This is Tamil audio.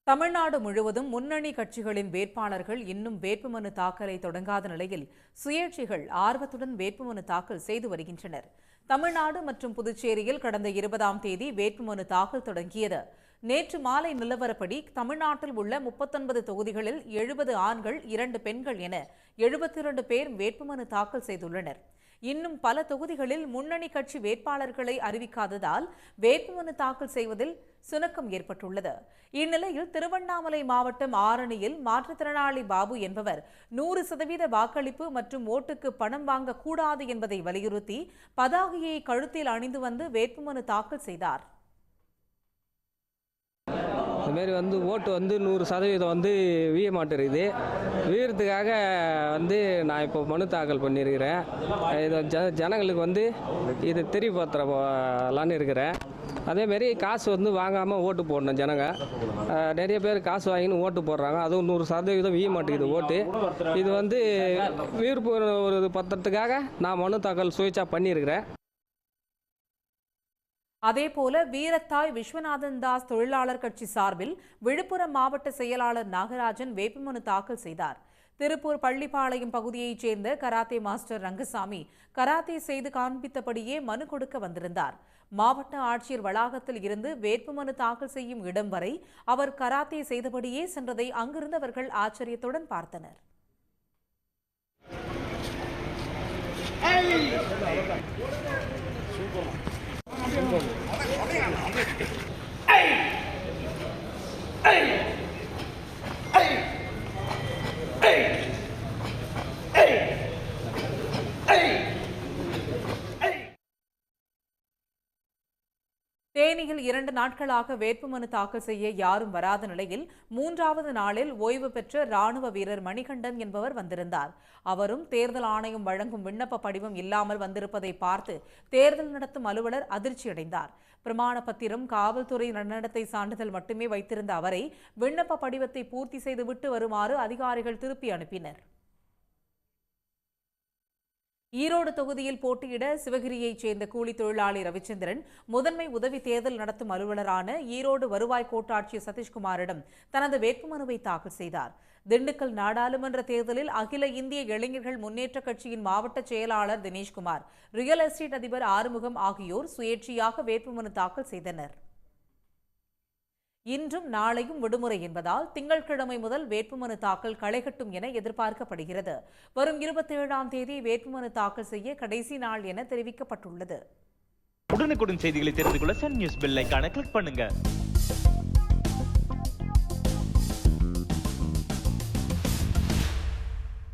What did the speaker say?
தமிழ்நாடு முழுவதும் முன்னணி கட்சிகளின் வேட்பாளர்கள் இன்னும் வேட்புமனு தாக்கலை தொடங்காத நிலையில் சுயேட்சைகள் ஆர்வத்துடன் வேட்புமனு தாக்கல் செய்து வருகின்றனர். தமிழ்நாடு மற்றும் புதுச்சேரியில் கடந்த 20ஆம் தேதி வேட்புமனு தாக்கல் தொடங்கியது. நேற்று மாலை நிலவரப்படி தமிழ்நாட்டில் உள்ள 39 தொகுதிகளில் 70 ஆண்கள் 2 பெண்கள் என 72 பேர் வேட்புமனு தாக்கல் செய்துள்ளனர். இன்னும் பல தொகுதிகளில் முன்னணி கட்சி வேட்பாளர்களை அறிவிக்காததால் வேட்புமனு தாக்கல் செய்வதில் சுணக்கம் ஏற்பட்டுள்ளது. இந்நிலையில் திருவண்ணாமலை மாவட்டம் ஆரணியில் மாற்றுத்திறனாளி பாபு என்பவர் 100% வாக்களிப்பு மற்றும் ஓட்டுக்கு பணம் வாங்கக்கூடாது என்பதை வலியுறுத்தி பதாகையை கழுத்தில் அணிந்து வந்து வேட்புமனு தாக்கல் செய்தார். இதுமாரி ஓட்டு 100% வீய மாட்டேங்குது. வீரத்துக்காக நான் இப்போ மனு தாக்கல் பண்ணியிருக்கிறேன். இதை ஜனங்களுக்கு இது தெரியப்படுத்தலான்னு இருக்கிறேன். அதேமாரி காசு வாங்காமல் ஓட்டு போடணும். ஜனங்க நிறைய பேர் காசு வாங்கின்னு ஓட்டு போடுறாங்க. அதுவும் 100% வீய மாட்டேங்குது ஓட்டு. இது வீர்ப்பு ஒரு பத்திரத்துக்காக நான் மனு தாக்கல் சுயேட்சா பண்ணியிருக்கிறேன். அதேபோல வீரத்தாய் விஸ்வநாதன் தாஸ் தொழிலாளர் கட்சி சார்பில் விழுப்புரம் மாவட்ட செயலாளர் நாகராஜன் வேட்புமனு தாக்கல் செய்தார். திருப்பூர் பள்ளிப்பாளையம் பகுதியைச் சேர்ந்த கராத்தே மாஸ்டர் ரங்கசாமி கராத்தே செய்து காண்பித்தபடியே மனு கொடுக்க வந்திருந்தார். மாவட்ட ஆட்சியர் வளாகத்தில் இருந்து வேட்புமனு தாக்கல் செய்யும் இடம் வரை அவர் கராத்தே செய்தபடியே சென்றதை அங்கிருந்தவர்கள் ஆச்சரியத்துடன் பார்த்தனர். தேனியில் 2 நாட்களாக வேட்புமனு தாக்கல் செய்ய யாரும் வராத நிலையில் 3வது நாளில் ஓய்வு பெற்ற ராணுவ வீரர் மணிகண்டன் என்பவர் வந்திருந்தார். அவரும் தேர்தல் ஆணையம் வழங்கும் விண்ணப்ப படிவம் இல்லாமல் வந்திருப்பதை பார்த்து தேர்தல் நடத்தும் அலுவலர் அதிர்ச்சியடைந்தார். பிரமாண பத்திரம், காவல்துறை நன்னடத்தை சான்றிதழ் மட்டுமே வைத்திருந்த அவரை விண்ணப்ப படிவத்தை பூர்த்தி செய்துவிட்டு வருமாறு அதிகாரிகள் திருப்பி அனுப்பினர். ஈரோடு தொகுதியில் போட்டியிட சிவகிரியைச் சேர்ந்த கூலி தொழிலாளி ரவிச்சந்திரன் முதன்மை உதவி தேர்தல் நடத்தும் அலுவலரான ஈரோடு வருவாய் கோட்டாட்சியர் சதீஷ்குமாரிடம் தனது வேட்புமனுவை தாக்கல் செய்தார். திண்டுக்கல் நாடாளுமன்ற தேர்தலில் அகில இந்திய இளைஞர்கள் முன்னேற்ற கட்சியின் மாவட்ட செயலாளர் தினேஷ்குமார், ரியல் எஸ்டேட் அதிபர் ஆறுமுகம் ஆகியோர் சுயேட்சையாக வேட்புமனு தாக்கல் செய்தனர். இன்றும் நாளையும் விடுமுறை என்பதால் திங்கட்கிழமை முதல் வேட்புமனு தாக்கல் களைகட்டும் என எதிர்பார்க்கப்படுகிறது. வரும் 27ஆம் தேதி வேட்புமனு தாக்கல் செய்ய கடைசி நாள் என தெரிவிக்கப்பட்டுள்ளது. உடனுக்குடன் செய்திகளை தெரிந்து கொள்ள சன் நியூஸ் பெல் ஐகானை கிளிக் பண்ணுங்க.